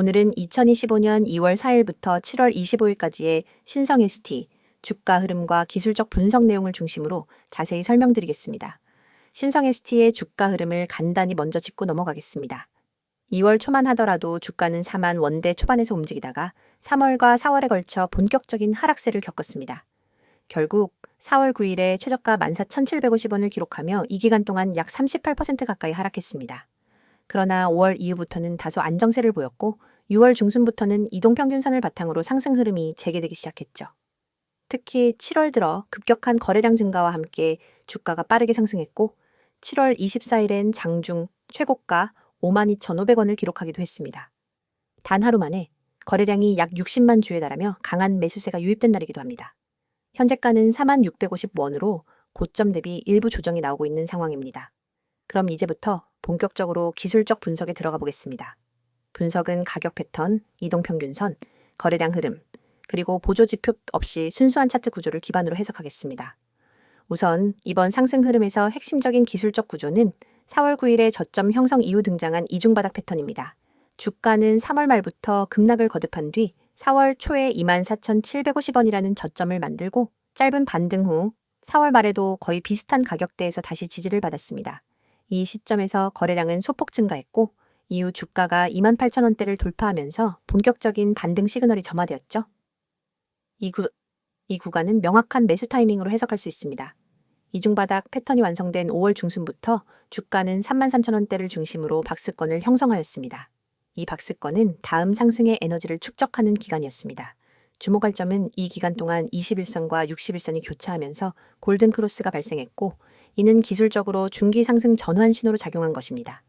오늘은 2025년 2월 4일부터 7월 25일까지의 신성 ST 주가 흐름과 기술적 분석 내용을 중심으로 자세히 설명드리겠습니다. 신성 ST의 주가 흐름을 간단히 먼저 짚고 넘어가겠습니다. 2월 초만 하더라도 주가는 4만 원대 초반에서 움직이다가 3월과 4월에 걸쳐 본격적인 하락세를 겪었습니다. 결국 4월 9일에 최저가 14,750원을 기록하며 이 기간 동안 약 38% 가까이 하락했습니다. 그러나 5월 이후부터는 다소 안정세를 보였고 6월 중순부터는 이동평균선을 바탕으로 상승 흐름이 재개되기 시작했죠. 특히 7월 들어 급격한 거래량 증가와 함께 주가가 빠르게 상승했고 7월 24일엔 장중 최고가 52,500원을 기록하기도 했습니다. 단 하루 만에 거래량이 약 60만 주에 달하며 강한 매수세가 유입된 날이기도 합니다. 현재가는 41,650원으로 고점 대비 일부 조정이 나오고 있는 상황입니다. 그럼 이제부터 본격적으로 기술적 분석에 들어가 보겠습니다. 분석은 가격 패턴, 이동평균선, 거래량 흐름, 그리고 보조지표 없이 순수한 차트 구조를 기반으로 해석하겠습니다. 우선 이번 상승 흐름에서 핵심적인 기술적 구조는 4월 9일에 저점 형성 이후 등장한 이중바닥 패턴입니다. 주가는 3월 말부터 급락을 거듭한 뒤 4월 초에 24,750원이라는 저점을 만들고 짧은 반등 후 4월 말에도 거의 비슷한 가격대에서 다시 지지를 받았습니다. 이 시점에서 거래량은 소폭 증가했고 이후 주가가 28,000원대를 돌파하면서 본격적인 반등 시그널이 점화되었죠. 이 구간은 명확한 매수 타이밍으로 해석할 수 있습니다. 이중바닥 패턴이 완성된 5월 중순부터 주가는 33,000원대를 중심으로 박스권을 형성하였습니다. 이 박스권은 다음 상승의 에너지를 축적하는 기간이었습니다. 주목할 점은 이 기간 동안 21선과 61선이 교차하면서 골든크로스가 발생했고 이는 기술적으로 중기 상승 전환 신호로 작용한 것입니다.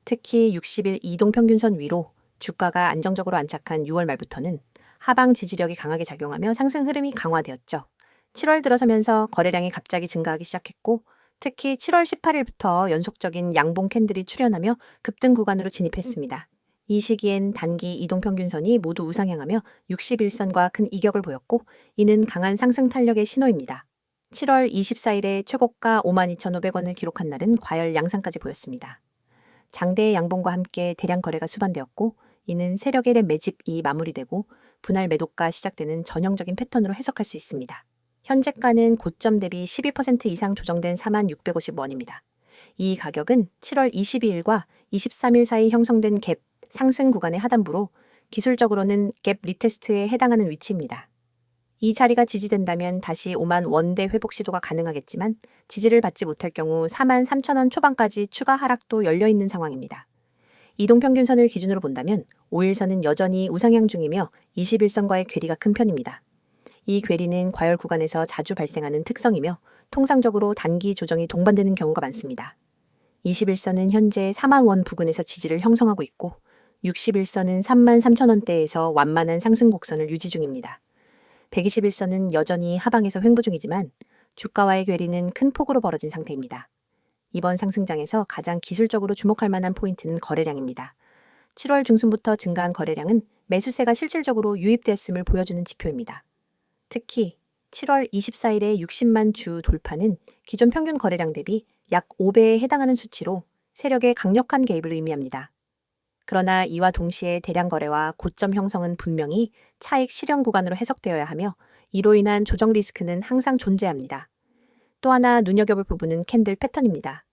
특히 60일 이동평균선 위로 주가가 안정적으로 안착한 6월 말부터는 하방 지지력이 강하게 작용하며 상승 흐름이 강화되었죠. 7월 들어서면서 거래량이 갑자기 증가하기 시작했고 특히 7월 18일부터 연속적인 양봉 캔들이 출현하며 급등 구간으로 진입했습니다. 이 시기엔 단기 이동평균선이 모두 우상향하며 61선과 큰 이격을 보였고 이는 강한 상승 탄력의 신호입니다. 7월 24일에 최고가 52,500원을 기록한 날은 과열 양상까지 보였습니다. 장대의 양봉과 함께 대량 거래가 수반되었고 이는 세력의 매집이 마무리되고 분할 매도가 시작되는 전형적인 패턴으로 해석할 수 있습니다. 현재가는 고점 대비 12% 이상 조정된 46,50원입니다. 이 가격은 7월 22일과 23일 사이 형성된 갭 상승 구간의 하단부로 기술적으로는 갭 리테스트에 해당하는 위치입니다. 이 자리가 지지된다면 다시 5만 원대 회복 시도가 가능하겠지만 지지를 받지 못할 경우 43,000원 초반까지 추가 하락도 열려있는 상황입니다. 이동평균선을 기준으로 본다면 5일선은 여전히 우상향 중이며 21선과의 괴리가 큰 편입니다. 이 괴리는 과열 구간에서 자주 발생하는 특성이며 통상적으로 단기 조정이 동반되는 경우가 많습니다. 21선은 현재 4만 원 부근에서 지지를 형성하고 있고 61선은 33,000원대에서 완만한 상승 곡선을 유지 중입니다. 121선은 여전히 하방에서 횡보 중이지만 주가와의 괴리는 큰 폭으로 벌어진 상태입니다. 이번 상승장에서 가장 기술적으로 주목할 만한 포인트는 거래량입니다. 7월 중순부터 증가한 거래량은 매수세가 실질적으로 유입되었음을 보여주는 지표입니다. 특히 7월 24일에 60만 주 돌파는 기존 평균 거래량 대비 약 5배에 해당하는 수치로 세력의 강력한 개입을 의미합니다. 그러나 이와 동시에 대량 거래와 고점 형성은 분명히 차익 실현 구간으로 해석되어야 하며 이로 인한 조정 리스크는 항상 존재합니다. 또 하나 눈여겨볼 부분은 캔들 패턴입니다.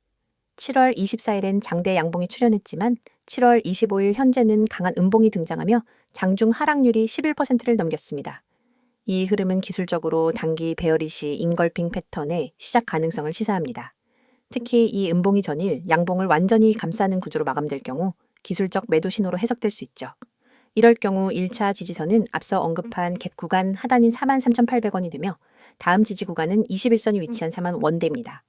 7월 24일엔 장대 양봉이 출현했지만 7월 25일 현재는 강한 음봉이 등장하며 장중 하락률이 11%를 넘겼습니다. 이 흐름은 기술적으로 단기 베어리시 인걸핑 패턴의 시작 가능성을 시사합니다. 특히 이 음봉이 전일 양봉을 완전히 감싸는 구조로 마감될 경우 기술적 매도 신호로 해석될 수 있죠. 이럴 경우 1차 지지선은 앞서 언급한 갭 구간 하단인 43,800원이 되며 다음 지지 구간은 21선이 위치한 4만 원대입니다.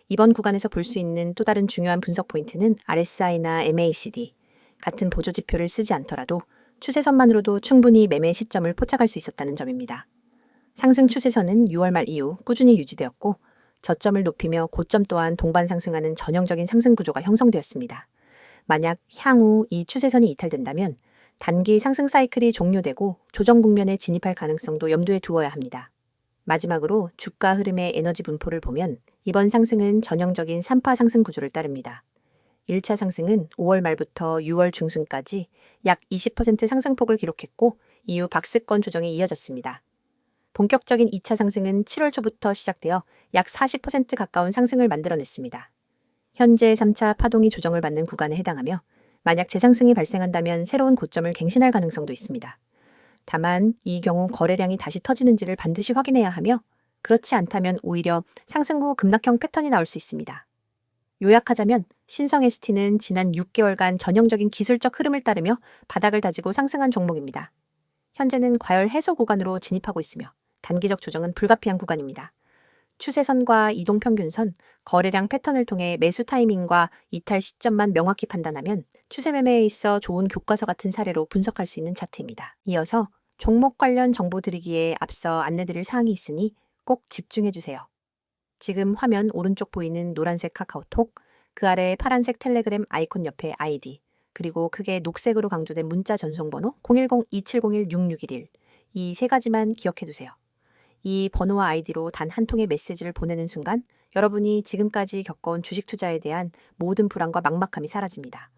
이번 구간에서 볼 수 있는 또 다른 중요한 분석 포인트는 RSI나 MACD 같은 보조지표를 쓰지 않더라도 추세선만으로도 충분히 매매 시점을 포착할 수 있었다는 점입니다. 상승 추세선은 6월 말 이후 꾸준히 유지되었고 저점을 높이며 고점 또한 동반 상승하는 전형적인 상승 구조가 형성되었습니다. 만약 향후 이 추세선이 이탈된다면 단기 상승 사이클이 종료되고 조정 국면에 진입할 가능성도 염두에 두어야 합니다. 마지막으로 주가 흐름의 에너지 분포를 보면 이번 상승은 전형적인 3파 상승 구조를 따릅니다. 1차 상승은 5월 말부터 6월 중순까지 약 20% 상승폭을 기록했고 이후 박스권 조정이 이어졌습니다. 본격적인 2차 상승은 7월 초부터 시작되어 약 40% 가까운 상승을 만들어냈습니다. 현재 3차 파동이 조정을 받는 구간에 해당하며 만약 재상승이 발생한다면 새로운 고점을 갱신할 가능성도 있습니다. 다만 이 경우 거래량이 다시 터지는지를 반드시 확인해야 하며 그렇지 않다면 오히려 상승 후 급락형 패턴이 나올 수 있습니다. 요약하자면 신성 ST는 지난 6개월간 전형적인 기술적 흐름을 따르며 바닥을 다지고 상승한 종목입니다. 현재는 과열 해소 구간으로 진입하고 있으며 단기적 조정은 불가피한 구간입니다. 추세선과 이동평균선, 거래량 패턴을 통해 매수 타이밍과 이탈 시점만 명확히 판단하면 추세 매매에 있어 좋은 교과서 같은 사례로 분석할 수 있는 차트입니다. 이어서 종목 관련 정보 드리기에 앞서 안내드릴 사항이 있으니 꼭 집중해주세요. 지금 화면 오른쪽 보이는 노란색 카카오톡, 그 아래 파란색 텔레그램 아이콘 옆에 아이디, 그리고 크게 녹색으로 강조된 문자 전송번호 010-2701-6611 이 세 가지만 기억해두세요. 이 번호와 아이디로 단 한 통의 메시지를 보내는 순간 여러분이 지금까지 겪어온 주식 투자에 대한 모든 불안과 막막함이 사라집니다.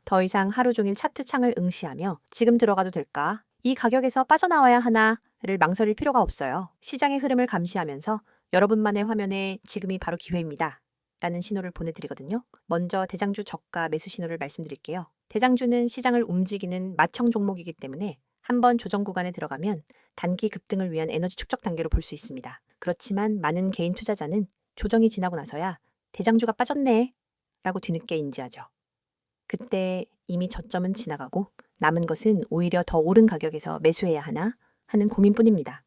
더 이상 하루 종일 차트 창을 응시하며 지금 들어가도 될까? 이 가격에서 빠져나와야 하나를 망설일 필요가 없어요. 시장의 흐름을 감시하면서 여러분만의 화면에 지금이 바로 기회입니다. 라는 신호를 보내드리거든요. 먼저 대장주 저가 매수 신호를 말씀드릴게요. 대장주는 시장을 움직이는 마청 종목이기 때문에 한번 조정 구간에 들어가면 단기 급등을 위한 에너지 축적 단계로 볼 수 있습니다. 그렇지만 많은 개인 투자자는 조정이 지나고 나서야 대장주가 빠졌네 라고 뒤늦게 인지하죠. 그때 이미 저점은 지나가고 남은 것은 오히려 더 오른 가격에서 매수해야 하나 하는 고민뿐입니다.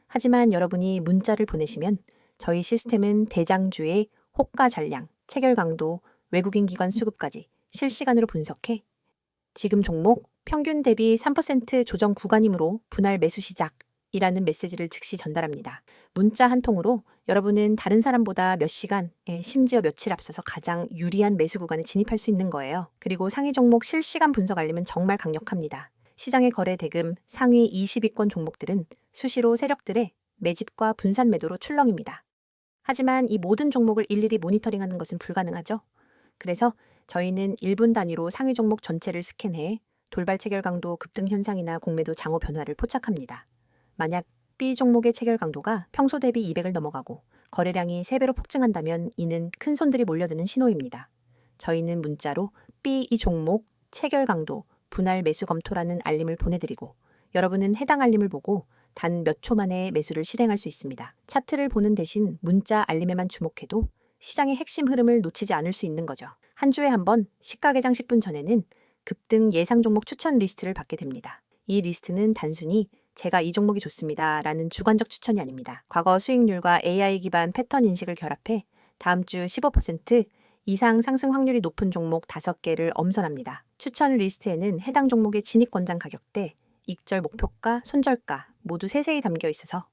하지만 여러분이 문자를 보내시면 저희 시스템은 대장주의 호가 잔량, 체결 강도, 외국인 기관 수급까지 실시간으로 분석해 지금 종목 평균 대비 3% 조정 구간이므로 분할 매수 시작이라는 메시지를 즉시 전달합니다. 문자 한 통으로 여러분은 다른 사람보다 몇 시간, 심지어 며칠 앞서서 가장 유리한 매수 구간에 진입할 수 있는 거예요. 그리고 상위 종목 실시간 분석 알림은 정말 강력합니다. 시장의 거래 대금 상위 20위권 종목들은 수시로 세력들의 매집과 분산 매도로 출렁입니다. 하지만 이 모든 종목을 일일이 모니터링하는 것은 불가능하죠. 그래서 저희는 1분 단위로 상위 종목 전체를 스캔해 돌발 체결 강도 급등 현상이나 공매도 장호 변화를 포착합니다. 만약 B 종목의 체결 강도가 평소 대비 200을 넘어가고 거래량이 3배로 폭증한다면 이는 큰 손들이 몰려드는 신호입니다. 저희는 문자로 B 이 종목 체결 강도 분할 매수 검토라는 알림을 보내드리고 여러분은 해당 알림을 보고 단 몇 초 만에 매수를 실행할 수 있습니다. 차트를 보는 대신 문자 알림에만 주목해도 시장의 핵심 흐름을 놓치지 않을 수 있는 거죠. 한 주에 한 번 시가 개장 10분 전에는 급등 예상 종목 추천 리스트를 받게 됩니다. 이 리스트는 단순히 제가 이 종목이 좋습니다 라는 주관적 추천이 아닙니다. 과거 수익률과 AI 기반 패턴 인식을 결합해 다음 주 15% 이상 상승 확률이 높은 종목 5개를 엄선합니다. 추천 리스트에는 해당 종목의 진입 권장 가격대, 익절 목표가, 손절가 모두 세세히 담겨 있어서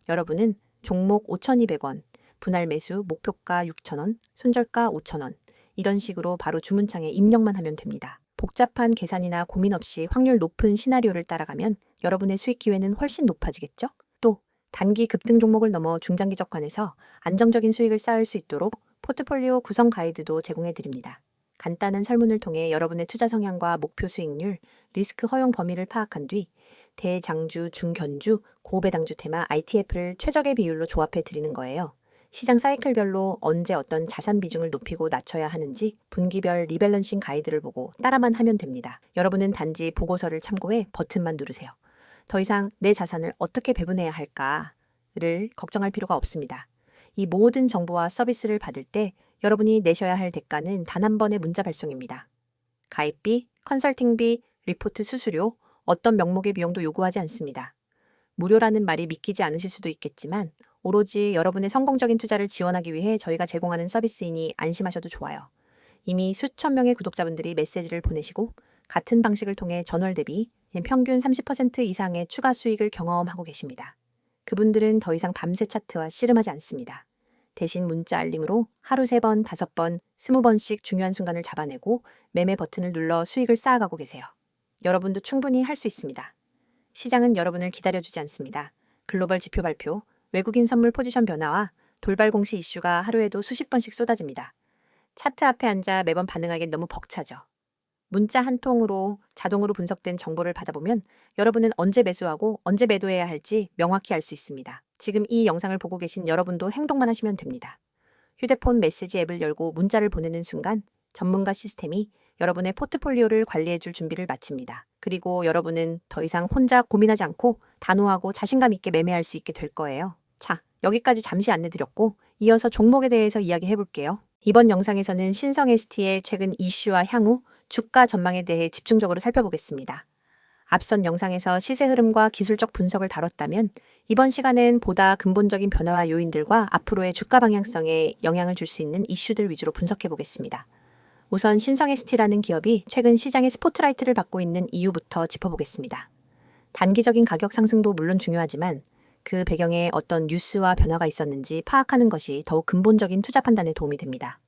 여러분은 종목 5,200원, 분할 매수 목표가 6,000원, 손절가 5,000원 이런 식으로 바로 주문창에 입력만 하면 됩니다. 복잡한 계산이나 고민 없이 확률 높은 시나리오를 따라가면 여러분의 수익 기회는 훨씬 높아지겠죠? 또 단기 급등 종목을 넘어 중장기적 관에서 안정적인 수익을 쌓을 수 있도록 포트폴리오 구성 가이드도 제공해 드립니다. 간단한 설문을 통해 여러분의 투자 성향과 목표 수익률, 리스크 허용 범위를 파악한 뒤 대장주, 중견주, 고배당주 테마 ITF를 최적의 비율로 조합해 드리는 거예요. 시장 사이클별로 언제 어떤 자산 비중을 높이고 낮춰야 하는지 분기별 리밸런싱 가이드를 보고 따라만 하면 됩니다. 여러분은 단지 보고서를 참고해 버튼만 누르세요. 더 이상 내 자산을 어떻게 배분해야 할까를 걱정할 필요가 없습니다. 이 모든 정보와 서비스를 받을 때 여러분이 내셔야 할 대가는 단 한 번의 문자 발송입니다. 가입비, 컨설팅비, 리포트 수수료, 어떤 명목의 비용도 요구하지 않습니다. 무료라는 말이 믿기지 않으실 수도 있겠지만 오로지 여러분의 성공적인 투자를 지원하기 위해 저희가 제공하는 서비스이니 안심하셔도 좋아요. 이미 수천 명의 구독자분들이 메시지를 보내시고 같은 방식을 통해 전월 대비 평균 30% 이상의 추가 수익을 경험하고 계십니다. 그분들은 더 이상 밤새 차트와 씨름하지 않습니다. 대신 문자 알림으로 하루 3번, 5번, 20번씩 중요한 순간을 잡아내고 매매 버튼을 눌러 수익을 쌓아가고 계세요. 여러분도 충분히 할 수 있습니다. 시장은 여러분을 기다려주지 않습니다. 글로벌 지표 발표, 외국인 선물 포지션 변화와 돌발 공시 이슈가 하루에도 수십 번씩 쏟아집니다. 차트 앞에 앉아 매번 반응하기엔 너무 벅차죠. 문자 한 통으로 자동으로 분석된 정보를 받아보면 여러분은 언제 매수하고 언제 매도해야 할지 명확히 알 수 있습니다. 지금 이 영상을 보고 계신 여러분도 행동만 하시면 됩니다. 휴대폰 메시지 앱을 열고 문자를 보내는 순간 전문가 시스템이 여러분의 포트폴리오를 관리해줄 준비를 마칩니다. 그리고 여러분은 더 이상 혼자 고민하지 않고 단호하고 자신감 있게 매매할 수 있게 될 거예요. 자, 여기까지 잠시 안내드렸고 이어서 종목에 대해서 이야기해 볼게요. 이번 영상에서는 신성 ST의 최근 이슈와 향후 주가 전망에 대해 집중적으로 살펴보겠습니다. 앞선 영상에서 시세 흐름과 기술적 분석을 다뤘다면 이번 시간은 보다 근본적인 변화와 요인들과 앞으로의 주가 방향성에 영향을 줄 수 있는 이슈들 위주로 분석해 보겠습니다. 우선 신성 ST라는 기업이 최근 시장의 스포트라이트를 받고 있는 이유부터 짚어보겠습니다. 단기적인 가격 상승도 물론 중요하지만 그 배경에 어떤 뉴스와 변화가 있었는지 파악하는 것이 더욱 근본적인 투자 판단에 도움이 됩니다.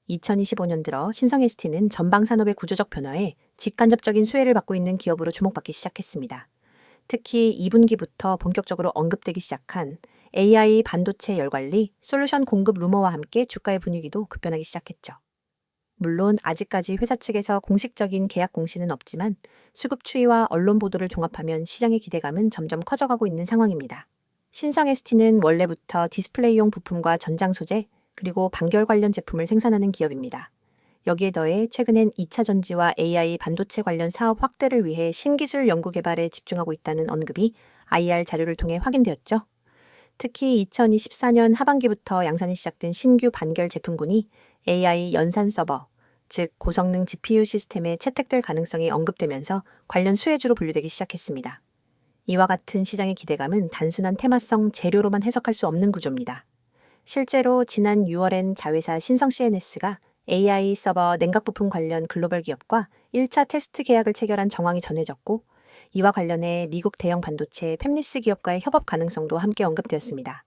2025년 들어 신성 ST는 전방 산업의 구조적 변화에 직간접적인 수혜를 받고 있는 기업으로 주목받기 시작했습니다. 특히 2분기부터 본격적으로 언급되기 시작한 AI 반도체 열관리, 솔루션 공급 루머와 함께 주가의 분위기도 급변하기 시작했죠. 물론 아직까지 회사 측에서 공식적인 계약 공시는 없지만 수급 추이와 언론 보도를 종합하면 시장의 기대감은 점점 커져가고 있는 상황입니다. 신성 ST는 원래부터 디스플레이용 부품과 전장 소재, 그리고 반결 관련 제품을 생산하는 기업입니다. 여기에 더해 최근엔 2차 전지와 AI 반도체 관련 사업 확대를 위해 신기술 연구 개발에 집중하고 있다는 언급이 IR 자료를 통해 확인되었죠. 특히 2024년 하반기부터 양산이 시작된 신규 반결 제품군이 AI 연산 서버, 즉 고성능 GPU 시스템에 채택될 가능성이 언급되면서 관련 수혜주로 분류되기 시작했습니다. 이와 같은 시장의 기대감은 단순한 테마성 재료로만 해석할 수 없는 구조입니다. 실제로 지난 6월엔 자회사 신성 CNS가 AI 서버 냉각 부품 관련 글로벌 기업과 1차 테스트 계약을 체결한 정황이 전해졌고 이와 관련해 미국 대형 반도체 팹리스 기업과의 협업 가능성도 함께 언급되었습니다.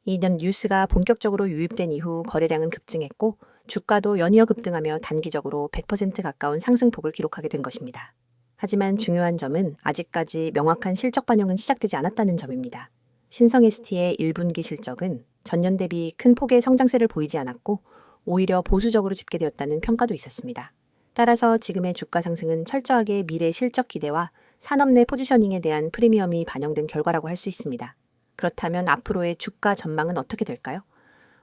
이는 뉴스가 본격적으로 유입된 이후 거래량은 급증했고 주가도 연이어 급등하며 단기적으로 100% 가까운 상승폭을 기록하게 된 것입니다. 하지만 중요한 점은 아직까지 명확한 실적 반영은 시작되지 않았다는 점입니다. 신성 ST의 1분기 실적은 전년 대비 큰 폭의 성장세를 보이지 않았고 오히려 보수적으로 집계되었다는 평가도 있었습니다. 따라서 지금의 주가 상승은 철저하게 미래 실적 기대와 산업 내 포지셔닝에 대한 프리미엄이 반영된 결과라고 할 수 있습니다. 그렇다면 앞으로의 주가 전망은 어떻게 될까요?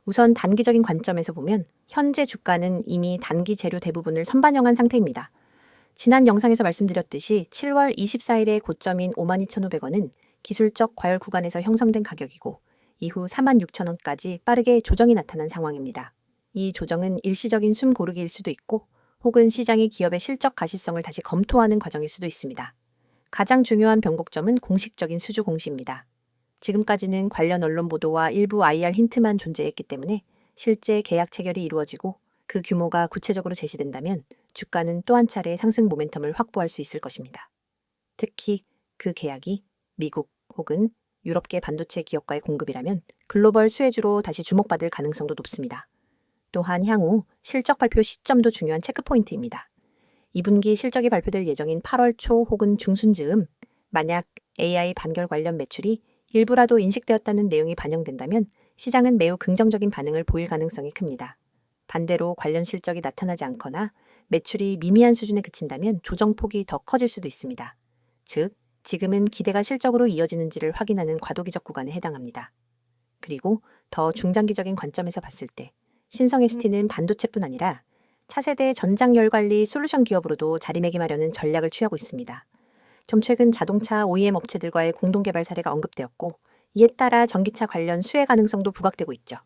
우선 단기적인 관점에서 보면 현재 주가는 이미 단기 재료 대부분을 선반영한 상태입니다. 지난 영상에서 말씀드렸듯이 7월 24일의 고점인 52,500원은 기술적 과열 구간에서 형성된 가격이고 이후 46,000원까지 빠르게 조정이 나타난 상황입니다. 이 조정은 일시적인 숨 고르기일 수도 있고 혹은 시장이 기업의 실적 가시성을 다시 검토하는 과정일 수도 있습니다. 가장 중요한 변곡점은 공식적인 수주 공시입니다. 지금까지는 관련 언론 보도와 일부 IR 힌트만 존재했기 때문에 실제 계약 체결이 이루어지고 그 규모가 구체적으로 제시된다면 주가는 또 한 차례 상승 모멘텀을 확보할 수 있을 것입니다. 특히 그 계약이 미국 혹은 유럽계 반도체 기업과의 공급이라면 글로벌 수혜주로 다시 주목받을 가능성도 높습니다. 또한 향후 실적 발표 시점도 중요한 체크포인트입니다. 2분기 실적이 발표될 예정인 8월 초 혹은 중순 즈음 만약 AI 반결 관련 매출이 일부라도 인식되었다는 내용이 반영된다면 시장은 매우 긍정적인 반응을 보일 가능성이 큽니다. 반대로 관련 실적이 나타나지 않거나 매출이 미미한 수준에 그친다면 조정폭이 더 커질 수도 있습니다. 즉, 지금은 기대가 실적으로 이어지는지를 확인하는 과도기적 구간에 해당합니다. 그리고 더 중장기적인 관점에서 봤을 때 신성 ST는 반도체뿐 아니라 차세대 전장열 관리 솔루션 기업으로도 자리매김하려는 전략을 취하고 있습니다. 좀 최근 자동차 OEM 업체들과의 공동개발 사례가 언급되었고 이에 따라 전기차 관련 수혜 가능성도 부각되고 있죠.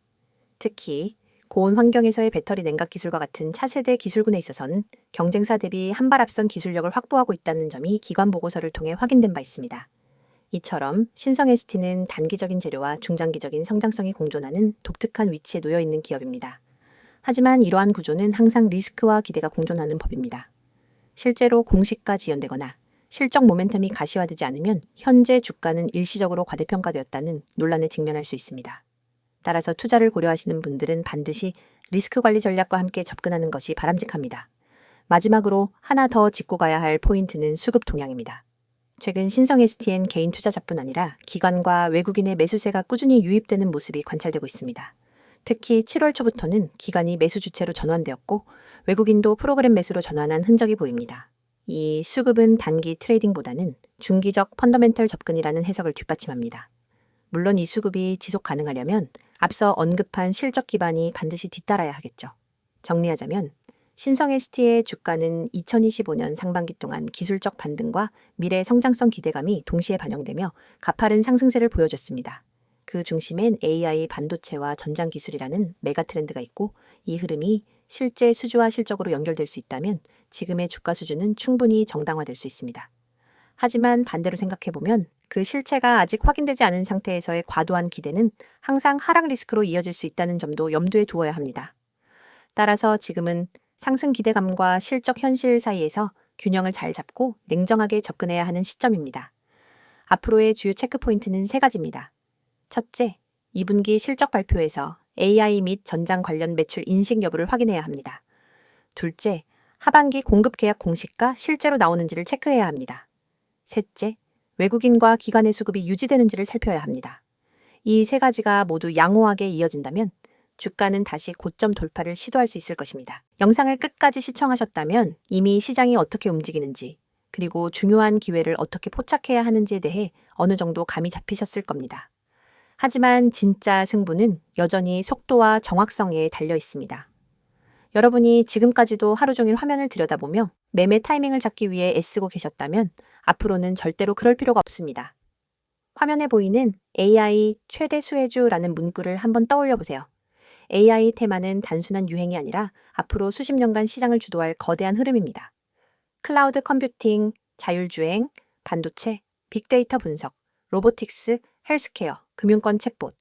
특히 고온 환경에서의 배터리 냉각 기술과 같은 차세대 기술군에 있어서는 경쟁사 대비 한 발 앞선 기술력을 확보하고 있다는 점이 기관 보고서를 통해 확인된 바 있습니다. 이처럼 신성 ST는 단기적인 재료와 중장기적인 성장성이 공존하는 독특한 위치에 놓여 있는 기업입니다. 하지만 이러한 구조는 항상 리스크와 기대가 공존하는 법입니다. 실제로 공시가 지연되거나 실적 모멘텀이 가시화되지 않으면 현재 주가는 일시적으로 과대평가되었다는 논란에 직면할 수 있습니다. 따라서 투자를 고려하시는 분들은 반드시 리스크 관리 전략과 함께 접근하는 것이 바람직합니다. 마지막으로 하나 더 짚고 가야 할 포인트는 수급 동향입니다. 최근 신성 STN 개인 투자자뿐 아니라 기관과 외국인의 매수세가 꾸준히 유입되는 모습이 관찰되고 있습니다. 특히 7월 초부터는 기관이 매수 주체로 전환되었고 외국인도 프로그램 매수로 전환한 흔적이 보입니다. 이 수급은 단기 트레이딩보다는 중기적 펀더멘털 접근이라는 해석을 뒷받침합니다. 물론 이 수급이 지속 가능하려면 앞서 언급한 실적 기반이 반드시 뒤따라야 하겠죠. 정리하자면 신성 ST의 주가는 2025년 상반기 동안 기술적 반등과 미래 성장성 기대감이 동시에 반영되며 가파른 상승세를 보여줬습니다. 그 중심엔 AI 반도체와 전장 기술이라는 메가 트렌드가 있고 이 흐름이 실제 수주와 실적으로 연결될 수 있다면 지금의 주가 수준은 충분히 정당화될 수 있습니다. 하지만 반대로 생각해보면 그 실체가 아직 확인되지 않은 상태에서의 과도한 기대는 항상 하락 리스크로 이어질 수 있다는 점도 염두에 두어야 합니다. 따라서 지금은 상승 기대감과 실적 현실 사이에서 균형을 잘 잡고 냉정하게 접근해야 하는 시점입니다. 앞으로의 주요 체크 포인트는 3가지입니다. 첫째, 2분기 실적 발표에서 AI 및 전장 관련 매출 인식 여부를 확인해야 합니다. 둘째, 하반기 공급 계약 공시가 실제로 나오는지를 체크해야 합니다. 셋째, 외국인과 기관의 수급이 유지되는지를 살펴야 합니다. 이 3가지가 모두 양호하게 이어진다면 주가는 다시 고점 돌파를 시도할 수 있을 것입니다. 영상을 끝까지 시청하셨다면 이미 시장이 어떻게 움직이는지 그리고 중요한 기회를 어떻게 포착해야 하는지에 대해 어느 정도 감이 잡히셨을 겁니다. 하지만 진짜 승부는 여전히 속도와 정확성에 달려 있습니다. 여러분이 지금까지도 하루 종일 화면을 들여다보며 매매 타이밍을 잡기 위해 애쓰고 계셨다면 앞으로는 절대로 그럴 필요가 없습니다. 화면에 보이는 AI 최대 수혜주라는 문구를 한번 떠올려 보세요. AI 테마는 단순한 유행이 아니라 앞으로 수십 년간 시장을 주도할 거대한 흐름입니다. 클라우드 컴퓨팅, 자율주행, 반도체, 빅데이터 분석, 로보틱스, 헬스케어, 금융권 챗봇,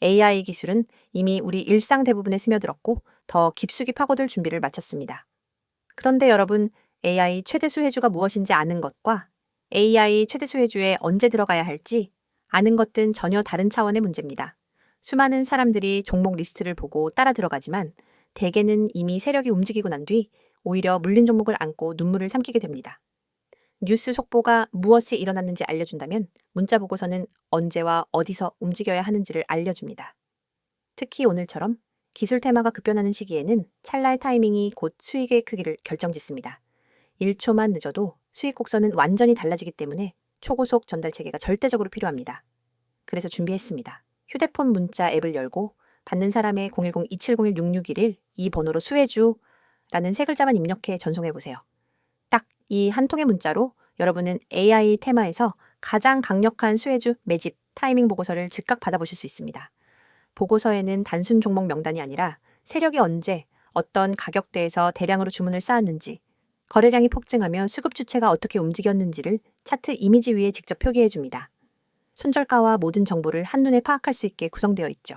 AI 기술은 이미 우리 일상 대부분에 스며들었고 더 깊숙이 파고들 준비를 마쳤습니다. 그런데 여러분, AI 최대 수혜주가 무엇인지 아는 것과 AI 최대 수혜주에 언제 들어가야 할지 아는 것은 전혀 다른 차원의 문제입니다. 수많은 사람들이 종목 리스트를 보고 따라 들어가지만 대개는 이미 세력이 움직이고 난 뒤 오히려 물린 종목을 안고 눈물을 삼키게 됩니다. 뉴스 속보가 무엇이 일어났는지 알려준다면 문자 보고서는 언제와 어디서 움직여야 하는지를 알려줍니다. 특히 오늘처럼 기술 테마가 급변하는 시기에는 찰나의 타이밍이 곧 수익의 크기를 결정짓습니다. 1초만 늦어도 수익 곡선은 완전히 달라지기 때문에 초고속 전달 체계가 절대적으로 필요합니다. 그래서 준비했습니다. 휴대폰 문자 앱을 열고 받는 사람의 010-2701-6611 이 번호로 수혜주라는 3글자만 입력해 전송해보세요. 딱 이 한 통의 문자로 여러분은 AI 테마에서 가장 강력한 수혜주 매집 타이밍 보고서를 즉각 받아보실 수 있습니다. 보고서에는 단순 종목 명단이 아니라 세력이 언제 어떤 가격대에서 대량으로 주문을 쌓았는지 거래량이 폭증하며 수급 주체가 어떻게 움직였는지를 차트 이미지 위에 직접 표기해 줍니다. 손절가와 모든 정보를 한눈에 파악할 수 있게 구성되어 있죠.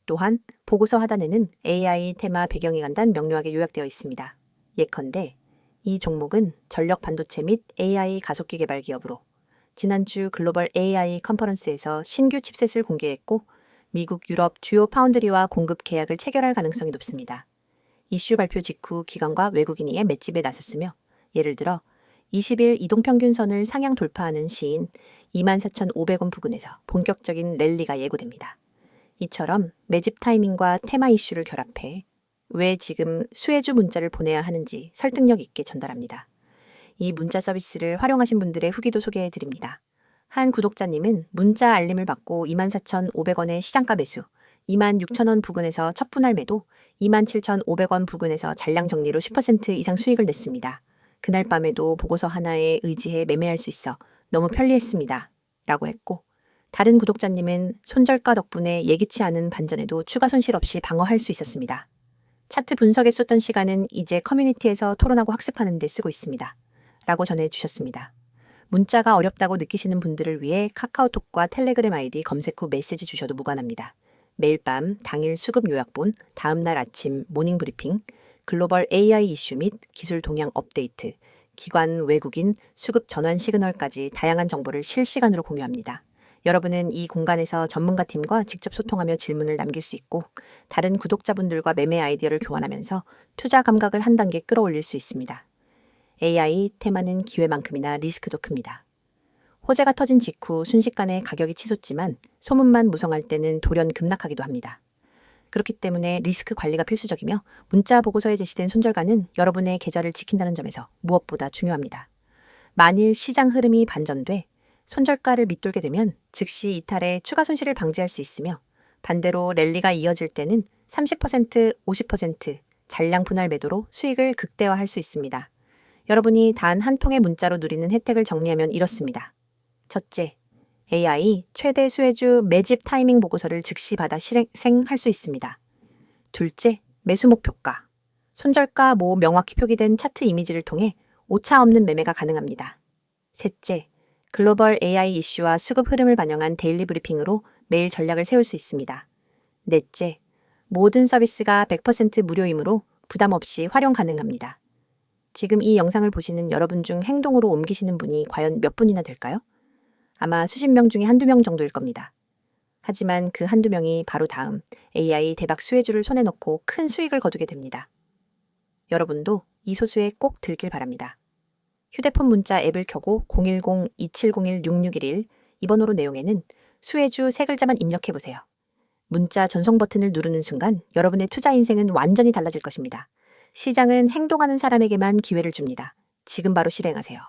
또한 보고서 하단에는 AI 테마 배경이 간단 명료하게 요약되어 있습니다. 예컨대 이 종목은 전력 반도체 및 AI 가속기 개발 기업으로 지난주 글로벌 AI 컨퍼런스에서 신규 칩셋을 공개했고 미국, 유럽 주요 파운드리와 공급 계약을 체결할 가능성이 높습니다. 이슈 발표 직후 기관과 외국인이 맷집에 나섰으며 예를 들어 20일 이동평균선을 상향 돌파하는 시인 24,500원 부근에서 본격적인 랠리가 예고됩니다. 이처럼 매집 타이밍과 테마 이슈를 결합해 왜 지금 수혜주 문자를 보내야 하는지 설득력 있게 전달합니다. 이 문자 서비스를 활용하신 분들의 후기도 소개해드립니다. 한 구독자님은 문자 알림을 받고 24,500원의 시장가 매수, 26,000원 부근에서 첫 분할 매도, 27,500원 부근에서 잔량 정리로 10% 이상 수익을 냈습니다. 그날 밤에도 보고서 하나에 의지해 매매할 수 있어 너무 편리했습니다. 라고 했고 다른 구독자님은 손절가 덕분에 예기치 않은 반전에도 추가 손실 없이 방어할 수 있었습니다. 차트 분석에 쏟던 시간은 이제 커뮤니티에서 토론하고 학습하는 데 쓰고 있습니다. 라고 전해주셨습니다. 문자가 어렵다고 느끼시는 분들을 위해 카카오톡과 텔레그램 아이디 검색 후 메시지 주셔도 무관합니다. 매일 밤 당일 수급 요약본, 다음날 아침 모닝 브리핑, 글로벌 AI 이슈 및 기술 동향 업데이트, 기관, 외국인, 수급 전환 시그널까지 다양한 정보를 실시간으로 공유합니다. 여러분은 이 공간에서 전문가팀과 직접 소통하며 질문을 남길 수 있고 다른 구독자분들과 매매 아이디어를 교환하면서 투자 감각을 한 단계 끌어올릴 수 있습니다. AI 테마는 기회만큼이나 리스크도 큽니다. 호재가 터진 직후 순식간에 가격이 치솟지만 소문만 무성할 때는 돌연 급락하기도 합니다. 그렇기 때문에 리스크 관리가 필수적이며 문자 보고서에 제시된 손절가는 여러분의 계좌를 지킨다는 점에서 무엇보다 중요합니다. 만일 시장 흐름이 반전돼 손절가를 밑돌게 되면 즉시 이탈해 추가 손실을 방지할 수 있으며 반대로 랠리가 이어질 때는 30%, 50% 잔량 분할 매도로 수익을 극대화할 수 있습니다. 여러분이 단 한 통의 문자로 누리는 혜택을 정리하면 이렇습니다. 첫째, AI 최대 수혜주 매집 타이밍 보고서를 즉시 받아 실행할 수 있습니다. 둘째, 매수 목표가. 손절가 모 명확히 표기된 차트 이미지를 통해 오차 없는 매매가 가능합니다. 셋째, 글로벌 AI 이슈와 수급 흐름을 반영한 데일리 브리핑으로 매일 전략을 세울 수 있습니다. 넷째, 모든 서비스가 100% 무료이므로 부담 없이 활용 가능합니다. 지금 이 영상을 보시는 여러분 중 행동으로 옮기시는 분이 과연 몇 분이나 될까요? 아마 수십 명 중에 한두 명 정도일 겁니다. 하지만 그 한두 명이 바로 다음 AI 대박 수혜주를 손에 넣고 큰 수익을 거두게 됩니다. 여러분도 이 소수에 꼭 들길 바랍니다. 휴대폰 문자 앱을 켜고 010-2701-6611 이 번호로 내용에는 수혜주 세 글자만 입력해보세요. 문자 전송 버튼을 누르는 순간 여러분의 투자 인생은 완전히 달라질 것입니다. 시장은 행동하는 사람에게만 기회를 줍니다. 지금 바로 실행하세요.